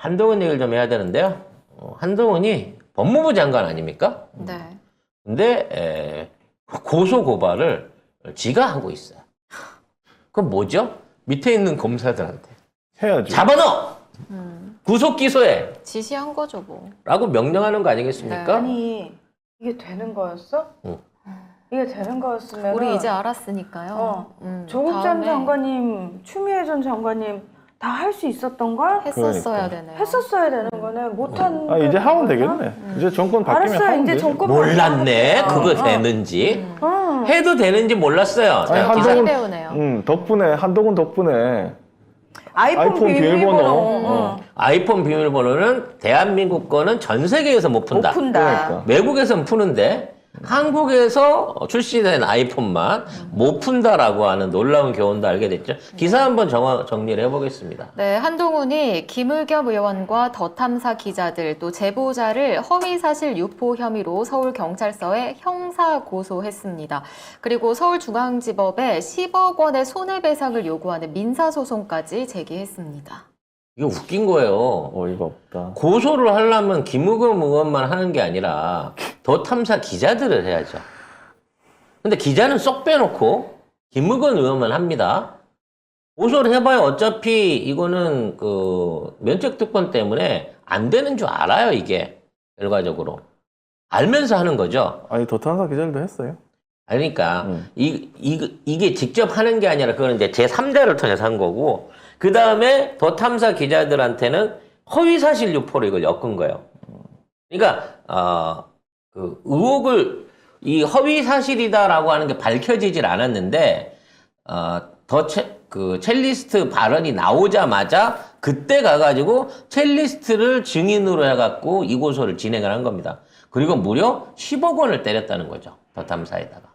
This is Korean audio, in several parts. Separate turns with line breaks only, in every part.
한동훈 얘기를 좀 해야 되는데요. 한동훈이 법무부 장관 아닙니까?
네.
근데 고소 고발을 지가 하고 있어요. 그건 뭐죠? 밑에 있는 검사들한테
해야죠.
잡아넣어! 구속 기소해!
지시한 거죠, 뭐.
라고 명령하는 거 아니겠습니까?
아니 이게 되는 거였어?
응.
이게 되는 거였으면
우리 이제 알았으니까요.
조국 전
다음에
장관님, 추미애 전 장관님 다 할 수 있었던 걸
했었어야
그러니까.
되네요.
했었어야 되는 거네. 못한.
아, 이제 하면 되겠네. 이제 정권 바뀌면
알았어요.
하면
이제
되죠.
정권
몰랐네.
바뀌었어요.
그거 되는지.
어.
해도 되는지 몰랐어요.
아니,
자,
한동훈-
많이 배우네요.
덕분에, 한동훈 덕분에
아이폰 비밀번호. 어.
아이폰 비밀번호는 대한민국 거는 전 세계에서 못 푼다.
못 푼다.
그러니까.
외국에서는 푸는데 한국에서 출시된 아이폰만 못 푼다라고 하는 놀라운 교훈도 알게 됐죠. 기사 한번 정리를 해보겠습니다.
네, 한동훈이 김의겸 의원과 더 탐사 기자들 또 제보자를 허위사실 유포 혐의로 서울경찰서에 형사 고소했습니다. 그리고 서울중앙지법에 10억 원의 손해배상을 요구하는 민사소송까지 제기했습니다.
이게 웃긴 거예요.
어이가 없다.
고소를 하려면 김의겸 의원만 하는 게 아니라 더 탐사 기자들을 해야죠. 근데 기자는 쏙 빼놓고 김의겸 의원만 합니다. 고소를 해봐야 어차피 이거는 그 면책특권 때문에 안 되는 줄 알아요, 이게. 결과적으로. 알면서 하는 거죠.
아니, 더 탐사 기자들도 했어요.
그러니까 이게 직접 하는 게 아니라 그거는 이제 제3자를 통해서 한 거고 그 다음에 더 탐사 기자들한테는 허위사실 유포로 이걸 엮은 거예요. 그러니까 그 의혹을 이 허위사실이다라고 하는 게 밝혀지질 않았는데 그 첼리스트 발언이 나오자마자 그때 가가지고 첼리스트를 증인으로 해갖고 이 고소를 진행을 한 겁니다. 그리고 무려 10억 원을 때렸다는 거죠. 더 탐사에다가.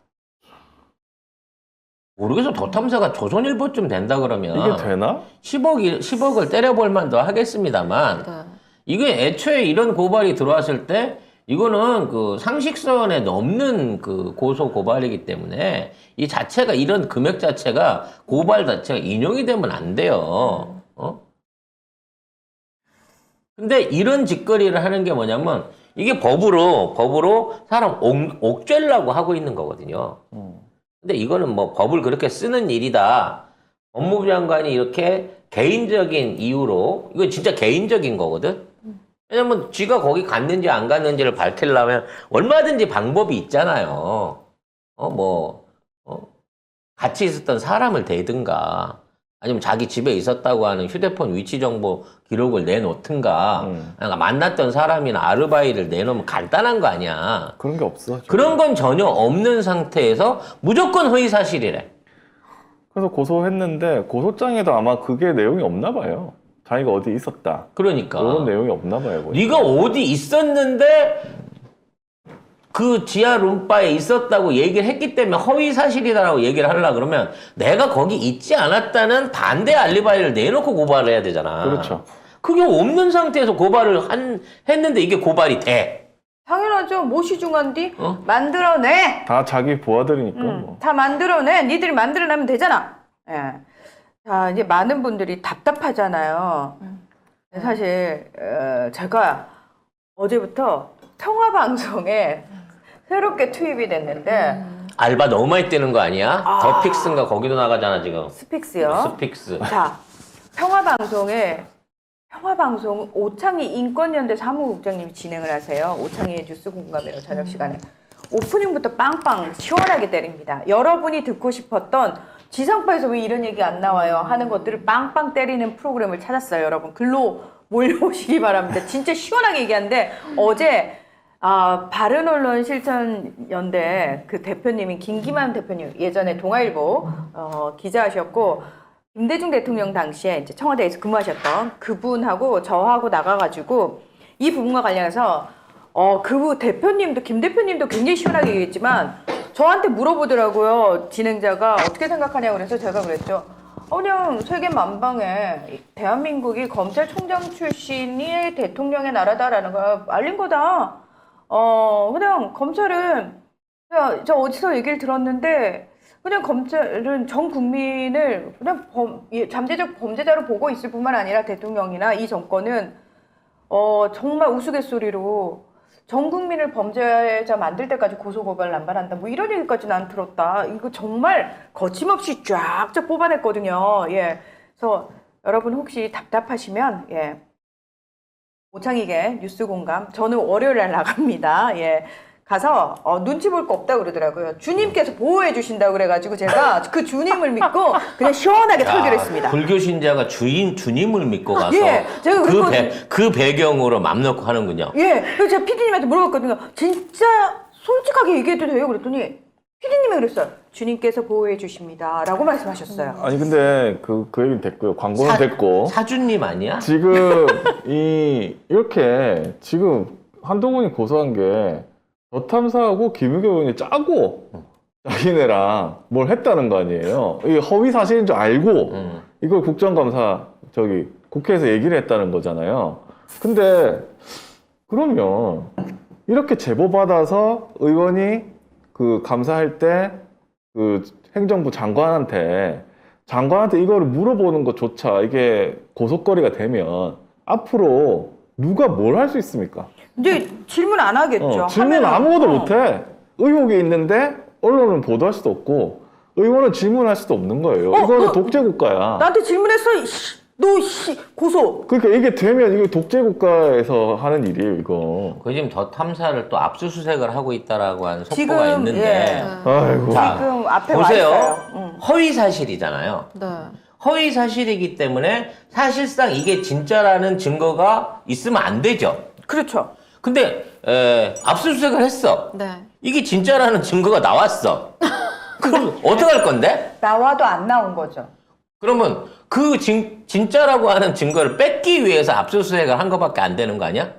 모르겠어. 더 탐사가 조선일보쯤 된다 그러면
이게 되나?
10억을 때려볼 만도 하겠습니다만
네.
이게 애초에 이런 고발이 들어왔을 때 이거는 그 상식선에 넘는 그 고소 고발이기 때문에 이 자체가 이런 금액 자체가 고발 자체가 인용이 되면 안 돼요. 근데 이런 짓거리를 하는 게 뭐냐면 이게 법으로 사람 옥죄려고 하고 있는 거거든요. 근데 이거는 뭐 법을 그렇게 쓰는 일이다. 법무부 장관이 이렇게 개인적인 이유로, 이거 진짜 개인적인 거거든? 왜냐면 쥐가 거기 갔는지 안 갔는지를 밝히려면 얼마든지 방법이 있잖아요. 같이 있었던 사람을 대든가, 아니면 자기 집에 있었다고 하는 휴대폰 위치 정보 기록을 내놓든가, 그러니까 만났던 사람이나 아르바이트를 내놓으면 간단한 거 아니야.
그런 게 없어.
그런 건 전혀 없는 상태에서 무조건 허위사실이래.
그래서 고소했는데 고소장에도 아마 그게 내용이 없나 봐요. 자기가 어디 있었다.
그러니까.
그런 내용이 없나 봐요. 보니까.
네가 어디 있었는데 그 지하 룸바에 있었다고 얘기를 했기 때문에 허위사실이다라고 얘기를 하려고 그러면 내가 거기 있지 않았다는 반대 알리바이를 내놓고 고발을 해야 되잖아.
그렇죠.
그게 없는 상태에서 고발을 했는데 이게 고발이 돼.
당연하죠. 무엇이 중요한디? 만들어내.
다 자기 부하들이니까 뭐.
다 만들어내. 니들이 만들어내면 되잖아. 예. 자, 이제 많은 분들이 답답하잖아요. 사실 제가 어제부터 통화방송에 새롭게 투입이 됐는데
알바 너무 많이 뜨는 거 아니야? 더 픽스인가 거기도 나가잖아 지금.
스픽스요.
스픽스.
자, 평화방송 오창희 인권연대 사무국장님이 진행을 하세요. 오창희의 뉴스 공감이라고 저녁 시간에 오프닝부터 빵빵 시원하게 때립니다. 여러분이 듣고 싶었던 지상파에서 왜 이런 얘기 안 나와요 하는 것들을 빵빵 때리는 프로그램을 찾았어요. 여러분 글로 몰려오시기 바랍니다. 진짜 시원하게 얘기하는데 어제 바른언론 실천연대 그 대표님인 김기만 대표님 예전에 동아일보 기자하셨고 김대중 대통령 당시에 이제 청와대에서 근무하셨던 그분하고 저하고 나가가지고 이 부분과 관련해서 그 대표님도 김 대표님도 굉장히 시원하게 얘기했지만 저한테 물어보더라고요. 진행자가 어떻게 생각하냐고 그래서 제가 그랬죠. 그냥 세계 만방에 대한민국이 검찰총장 출신이 대통령의 나라다라는 걸 알린 거다. 그냥 검찰은 그냥 저 어디서 얘기를 들었는데 그냥 검찰은 전 국민을 그냥 잠재적 범죄자로 보고 있을 뿐만 아니라 대통령이나 이 정권은 정말 우스갯소리로 전 국민을 범죄자 만들 때까지 고소고발 남발한다. 뭐 이런 얘기까지 난 들었다. 이거 정말 거침없이 쫙쫙 뽑아냈거든요. 예. 그래서 여러분 혹시 답답하시면 예. 오창익의 뉴스 공감. 저는 월요일날 나갑니다. 예. 가서 눈치 볼 거 없다고 그러더라고요. 주님께서 보호해 주신다고 그래가지고 제가 그 주님을 믿고 그냥 시원하게 털기로 했습니다.
불교 신자가 주님을 믿고 가서
예, 제가
그 배경으로 맘 놓고 하는군요.
예, 그래서 제가 PD님한테 물어봤거든요. 진짜 솔직하게 얘기해도 돼요? 그랬더니 PD님이 그랬어요. 주님께서 보호해 주십니다. 라고 말씀하셨어요.
아니 근데 그 얘기는 됐고요. 광고는 됐고.
사주님 아니야?
지금 이렇게 지금 한동훈이 고소한 게 저탐사하고 김의겸 의원이 짜고 자기네랑 뭘 했다는 거 아니에요. 이게 허위 사실인 줄 알고 이걸 국정감사 국회에서 얘기를 했다는 거잖아요. 근데 그러면 이렇게 제보 받아서 의원이 그 감사할 때 그 행정부 장관한테 이거를 물어보는 것조차 이게 고소거리가 되면 앞으로 누가 뭘 할 수 있습니까?
이제 질문 안 하겠죠.
질문 아무것도 못해. 의혹이 있는데 언론은 보도할 수도 없고 의원은 질문할 수도 없는 거예요. 이거는 독재국가야.
나한테 질문했어. 너 고소.
그러니까 이게 되면 이게 독재국가에서 하는 일이에요, 이거.
그 지금 더 탐사를 또 압수수색을 하고 있다라고 하는 속보가
지금,
있는데.
예.
아이고.
자,
지금 앞에
보세요.
와 있어요.
허위 사실이잖아요.
네.
허위 사실이기 때문에 사실상 이게 진짜라는 증거가 있으면 안 되죠.
그렇죠.
근데 압수수색을 했어.
네.
이게 진짜라는 증거가 나왔어. 그럼 어떡할 건데?
나와도 안 나온 거죠.
그러면 그 진짜라고 하는 증거를 뺏기 위해서 압수수색을 한 것밖에 안 되는 거 아니야?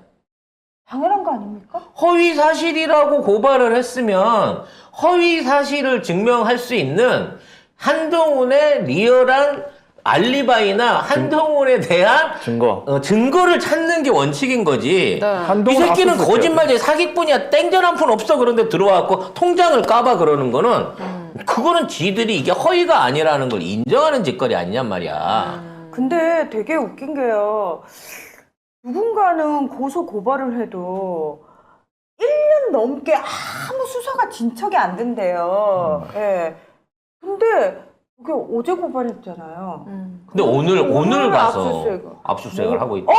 당연한 거 아닙니까?
허위 사실이라고 고발을 했으면 허위 사실을 증명할 수 있는 한동훈의 리얼한 알리바이나 한동훈에 대한 증거를 찾는 게 원칙인 거지.
네.
이 새끼는 거짓말쟁이 사기꾼이야. 땡전 한 푼 없어. 그런데 들어와갖고 통장을 까봐 그러는 거는 그거는 지들이 이게 허위가 아니라는 걸 인정하는 짓거리 아니냔 말이야.
근데 되게 웃긴 게요. 누군가는 고소 고발을 해도 1년 넘게 아무 수사가 진척이 안 된대요. 예. 근데 그게 어제 고발했잖아요.
근데 오늘 가서
압수수색을.
압수수색을 하고 있다.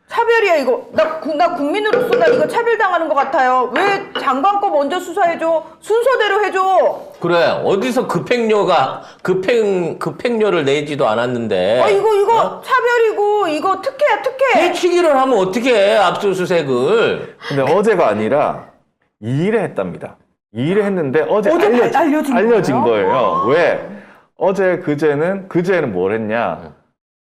차별이야 이거. 나 국민으로서 나 이거 차별당하는 것 같아요. 왜 장관 거 먼저 수사해줘? 순서대로 해줘.
그래 어디서 급행료를 내지도 않았는데.
이거 차별이고 이거 특혜야 특혜.
해치기를 하면 어떻게 해 압수수색을.
근데 어제가 아니라 2일에 했답니다. 2일에 했는데 어제 알려진 거예요. 왜? 어제 그제는 뭘 했냐?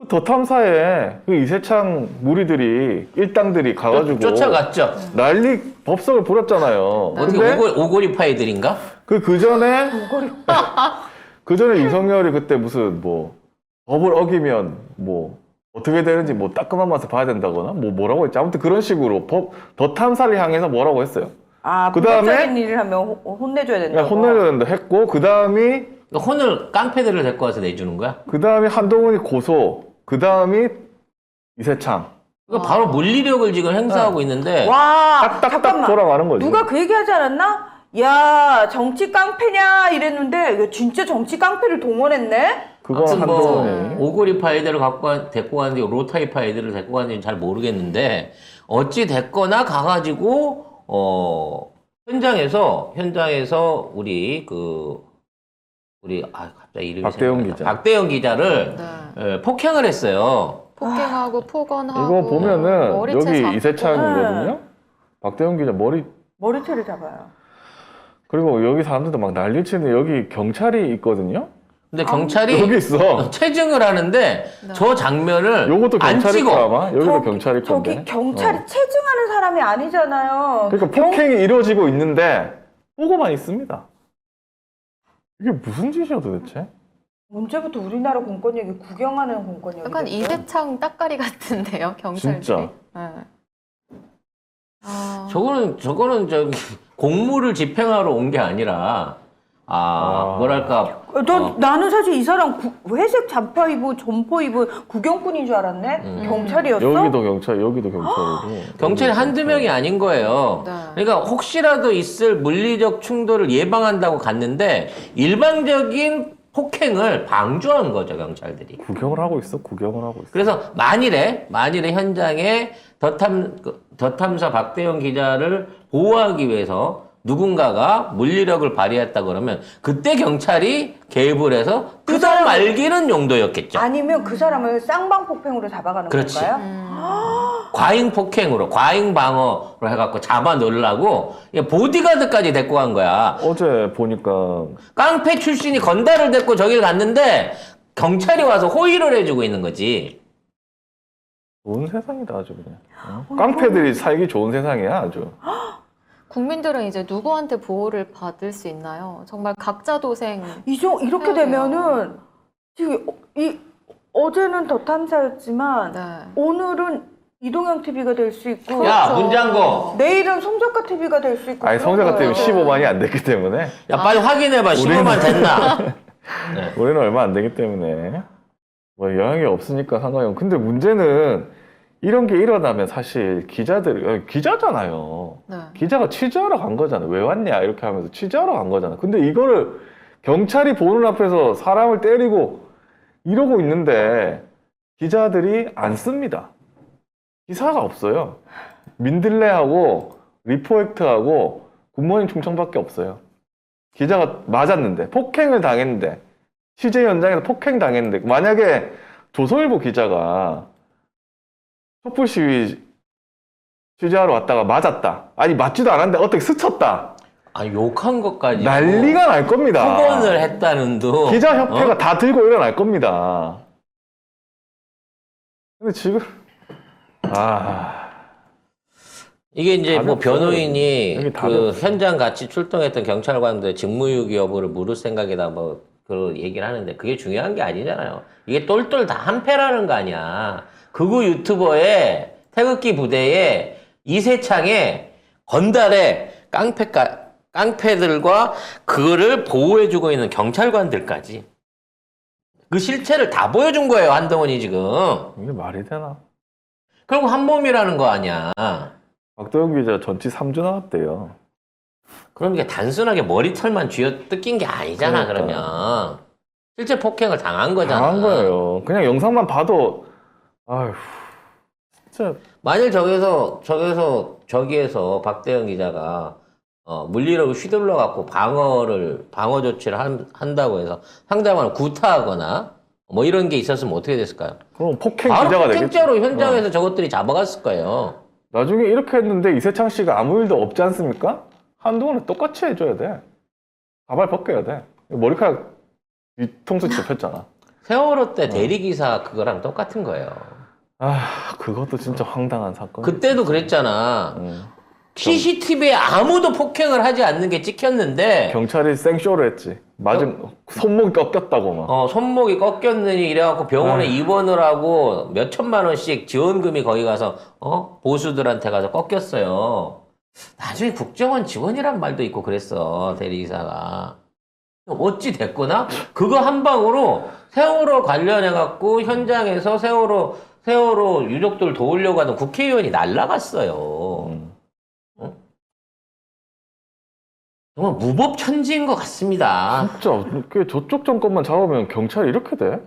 더 탐사에 그 이세창 무리들이 일당들이 가가지고
쫓아갔죠.
난리 법석을 부렸잖아요.
어떻게 오고리 파이들인가?
그 전에 윤석열이 그때 무슨 뭐 법을 어기면 뭐 어떻게 되는지 뭐 따끔한 맛을 봐야 된다거나 뭐라고 했지. 아무튼 그런 식으로 더 탐사를 향해서 뭐라고 했어요.
불법적인 일을 하면 혼내줘야 된다.
혼내줘야 된다 했고 그 다음이
혼을 깡패들을 데리고 와서 내주는 거야?
그 다음에 한동훈이 고소, 그 다음이 이세창.
그러니까 바로 물리력을 지금 행사하고 있는데.
와,
딱딱딱
잠깐만.
돌아가는 거지.
누가 그 얘기 하지 않았나? 야, 정치 깡패냐? 이랬는데, 이거 진짜 정치 깡패를 동원했네?
그건 한동훈이.
오고리 파이들을 데리고 갔는지, 로타이 파이들을 데리고 갔는지 잘 모르겠는데, 어찌 됐거나 가가지고, 현장에서, 갑자기 이름이 박대영 기자를 폭행을 했어요.
폭행하고 폭언하고.
이거 보면은 여기
잡고.
이세창이거든요. 박대영 기자
머리채를 잡아요.
그리고 여기 사람들도 막 난리치는 여기 경찰이 있거든요.
근데 경찰이
여기 있어.
체증을 하는데 저 장면을
요것도
안
경찰일
찍어.
거야 아마. 여기도 경찰일 건데.
저기 경찰이 체증하는 사람이 아니잖아요.
그러니까 폭행이 이루어지고 있는데 보고만 있습니다. 이게 무슨 짓이야 도대체?
언제부터 우리나라 공권 얘기 구경하는 공권 얘기?
약간 이대창 따까리 같은데요, 경찰들이.
진짜.
네.
저거는 저기 공무를 집행하러 온 게 아니라 뭐랄까.
나는 사실 이 사람 회색 잠바 입은 점퍼 입은 구경꾼인 줄 알았네. 경찰이었어?
여기도 경찰, 여기도 경찰이고.
경찰이 한두 명이 아닌 거예요.
네.
그러니까 혹시라도 있을 물리적 충돌을 예방한다고 갔는데 일방적인 폭행을 방조한 거죠, 경찰들이.
구경을 하고 있어, 구경을 하고 있어.
그래서 만일에 현장에 더탐사 박대영 기자를 보호하기 위해서 누군가가 물리력을 발휘했다 그러면 그때 경찰이 개입을 해서 뜯어 말기는 용도였겠죠.
아니면 그 사람을 쌍방폭행으로 잡아가는
그렇지.
건가요?
과잉 폭행으로, 과잉 방어로 해갖고 잡아 넣으려고 보디가드까지 데리고 간 거야.
어제 보니까
깡패 출신이 건달을 데리고 저길 갔는데 경찰이 와서 호의를 해주고 있는 거지.
좋은 세상이다, 아주 그냥. 깡패들이 살기 좋은 세상이야, 아주.
국민들은 이제 누구한테 보호를 받을 수 있나요? 정말 각자 도생.
이렇게
해야 돼요.
되면은 지금 어제는 더 탐사였지만
네.
오늘은 이동형 TV가 될 수 있고
야,
그렇죠.
문장고.
내일은 송작가 TV가 될 수 있고
아니,
그런
성자가 때문에
거예요.
15만이 안 됐기 때문에.
야, 빨리 확인해봐. 15만 됐나?
우리는 얼마 안 되기 때문에. 뭐, 영향이 없으니까 상관이 없고. 근데 문제는 이런 게 일어나면 사실 기자잖아요.
네.
기자가 취재하러 간 거잖아. 왜 왔냐? 이렇게 하면서 취재하러 간 거잖아. 근데 이거를 경찰이 보는 앞에서 사람을 때리고 이러고 있는데 기자들이 안 씁니다. 기사가 없어요. 민들레하고 리포액트하고 굿모닝 충청밖에 없어요. 기자가 맞았는데, 폭행을 당했는데, 취재 현장에서 폭행 당했는데, 만약에 조선일보 기자가 촛불 시위 취재하러 왔다가 맞았다. 아니, 맞지도 않았는데 어떻게 스쳤다.
욕한 것까지.
난리가 날 겁니다.
폭언을 했다는 둥.
기자협회가 다 들고 일어날 겁니다. 근데 지금,
이게 이제 뭐
답이 없어요.
변호인이
여기 답이
그
없어요.
현장 같이 출동했던 경찰관들 직무유기 여부를 물을 생각이다 뭐 그런 얘기를 하는데 그게 중요한 게 아니잖아요. 이게 똘똘 다 한패라는 거 아니야. 극우 유튜버의 태극기 부대에 이세창에 건달에 깡패들과 그거를 보호해주고 있는 경찰관들까지 그 실체를 다 보여준 거예요, 한동훈이 지금.
이게 말이 되나?
결국 한 몸이라는 거 아니야.
박도영 기자 전치 3주 나왔대요.
그럼 이게 단순하게 머리털만 쥐어 뜯긴 게 아니잖아,
그러니까.
그러면. 실제 폭행을 당한 거잖아.
당한 거예요. 그냥 영상만 봐도, 아휴, 진짜.
만일 저기에서 박대영 기자가 물리력을 휘둘러 갖고 방어 조치를 한다고 해서 상대방을 구타하거나 뭐 이런 게 있었으면 어떻게 됐을까요?
그럼 폭행
바로
기자가 되겠지.
폭행죄로 현장에서 저것들이 잡아갔을 거예요.
나중에 이렇게 했는데 이세창 씨가 아무 일도 없지 않습니까? 한동훈은 똑같이 해줘야 돼. 가발 벗겨야 돼. 머리카락 뒤통수 접혔잖아.
세월호 때 대리기사 그거랑 똑같은 거예요.
그것도 진짜 황당한 사건.
그때도 그랬잖아. CCTV에 아무도 폭행을 하지 않는 게 찍혔는데
경찰이 생쇼를 했지. 손목이 꺾였다고 막.
손목이 꺾였느니 이래갖고 병원에 입원을 하고 몇 천만 원씩 지원금이 거기 가서 보수들한테 가서 꺾였어요. 나중에 국정원 직원이란 말도 있고 그랬어, 대리기사가. 어찌 됐거나 그거 한 방으로 세월호 관련해갖고 현장에서 세월호 유족들 도우려고 하던 국회의원이 날아갔어요. 정말 무법천지인 것 같습니다.
진짜 저쪽 정권만 잡으면 경찰이 이렇게 돼?